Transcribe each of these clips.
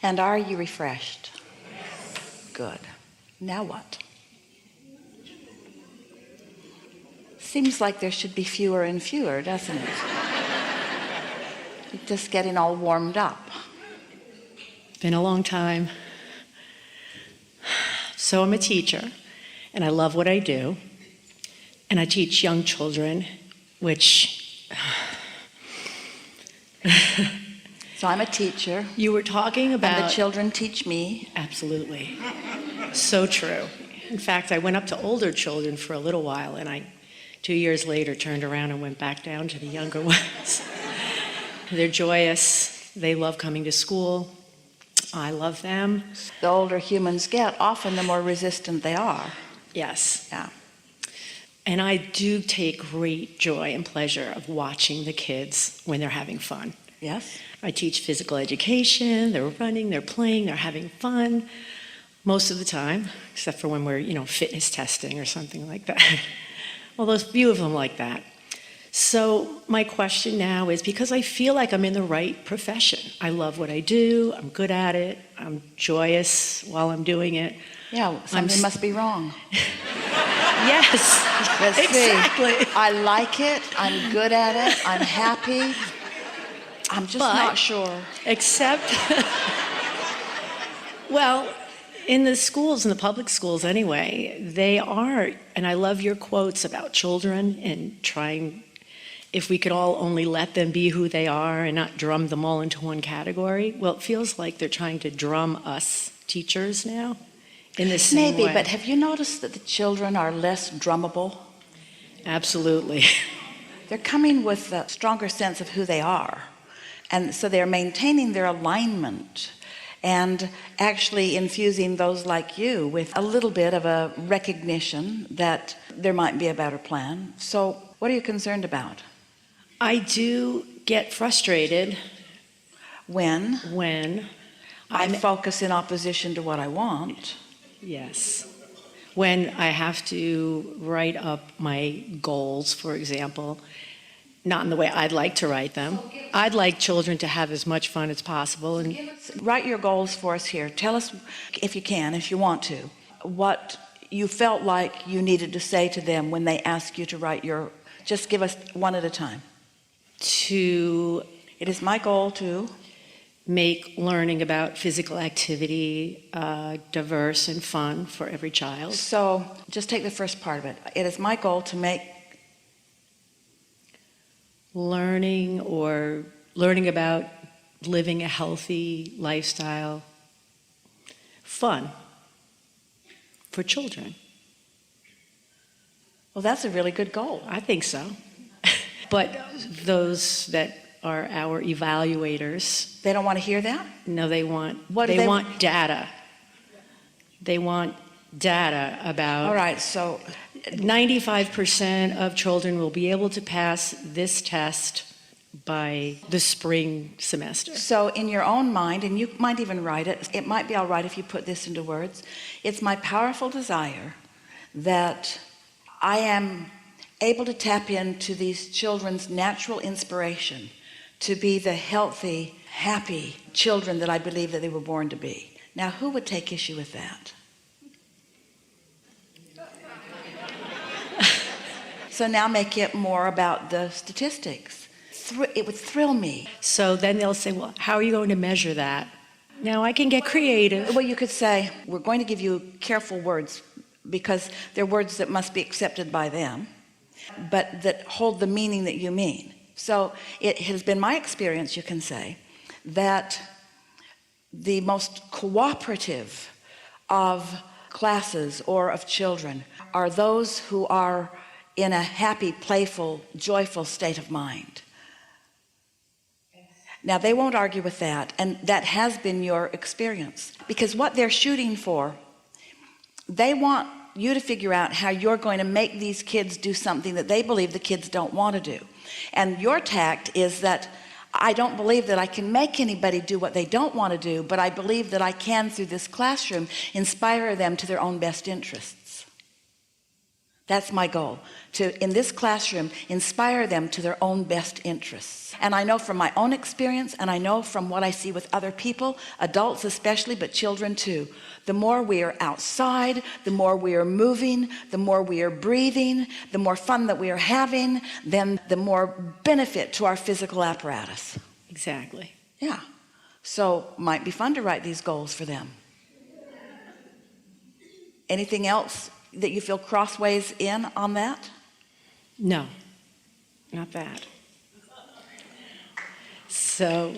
And are you refreshed? Yes. Good. Now what? Seems like there should be fewer and fewer, doesn't it? Just getting all warmed up. Been a long time. So I'm a teacher, and I love what I do. And I teach young children, which... So I'm a teacher. You were talking about... And the children teach me. Absolutely. So true. In fact, I went up to older children for a little while, and I, 2 years later, turned around and went back down to the younger ones. They're joyous. They love coming to school. I love them. The older humans get, often the more resistant they are. Yes. Yeah. And I do take great joy and pleasure of watching the kids when they're having fun. Yes. I teach physical education. They're running, they're playing, they're having fun most of the time, except for when we're, fitness testing or something like that. Well, there's few of them like that. So my question now is, because I feel like I'm in the right profession. I love what I do. I'm good at it. I'm joyous while I'm doing it. Yeah, something must be wrong. Yes, Let's exactly. See. I like it. I'm good at it. I'm happy. I'm just not sure. Except, well, in the schools, in the public schools anyway, they are, and I love your quotes about children and trying, if we could all only let them be who they are and not drum them all into one category. Well, it feels like they're trying to drum us teachers now in the same way. Maybe, but have you noticed that the children are less drummable? Absolutely. They're coming with a stronger sense of who they are. And so they're maintaining their alignment and actually infusing those like you with a little bit of a recognition that there might be a better plan. So what are you concerned about? I do get frustrated when I I'm focus in opposition to what I want. Yes. When I have to write up my goals, for example, not in the way I'd like to write them. I'd like children to have as much fun as possible. And write your goals for us here. Tell us, if you can, if you want to, what you felt like you needed to say to them when they ask you to write your, just give us one at a time. It is my goal to make learning about physical activity diverse and fun for every child. So just take the first part of it. It is my goal to make learning about living a healthy lifestyle fun for children. Well, that's a really good goal. I think so. But those that are our evaluators, they don't want to hear that? No, they want data. They want data about. All right, so 95% of children will be able to pass this test by the spring semester. So in your own mind, and you might even write it, it might be all right if you put this into words. It's my powerful desire that I am able to tap into these children's natural inspiration to be the healthy, happy children that I believe that they were born to be. Now, who would take issue with that? So now make it more about the statistics. It would thrill me. So then they'll say, well, how are you going to measure that? Now I can get creative. Well, you could say, we're going to give you careful words because they're words that must be accepted by them, but that hold the meaning that you mean. So it has been my experience, you can say, that the most cooperative of classes or of children are those who are in a happy, playful, joyful state of mind. Now, they won't argue with that, and that has been your experience, because what they're shooting for, they want you to figure out how you're going to make these kids do something that they believe the kids don't want to do. And your tact is that I don't believe that I can make anybody do what they don't want to do, but I believe that I can, through this classroom, inspire them to their own best interests. That's my goal, to, in this classroom, inspire them to their own best interests. And I know from my own experience, and I know from what I see with other people, adults especially, but children too, the more we are outside, the more we are moving, the more we are breathing, the more fun that we are having, then the more benefit to our physical apparatus. Exactly. Yeah. So might be fun to write these goals for them. Anything else that you feel crossways in on that? No, not that. So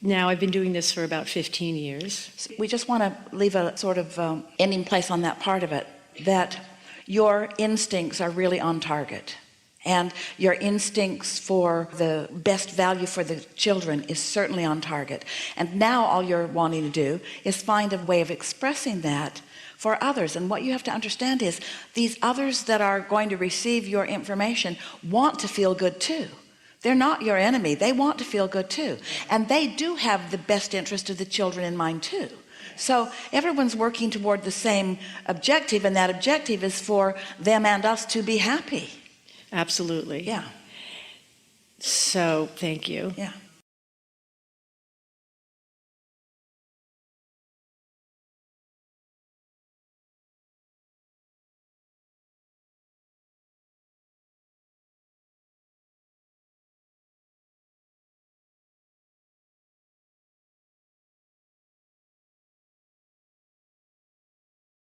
now I've been doing this for about 15 years. We just want to leave a sort of ending place on that part of it, that your instincts are really on target. And your instincts for the best value for the children is certainly on target. And now all you're wanting to do is find a way of expressing that for others. And what you have to understand is these others that are going to receive your information want to feel good too. They're not your enemy. They want to feel good too. And they do have the best interest of the children in mind too. So everyone's working toward the same objective, and that objective is for them and us to be happy. Absolutely. Yeah. So thank you. Yeah.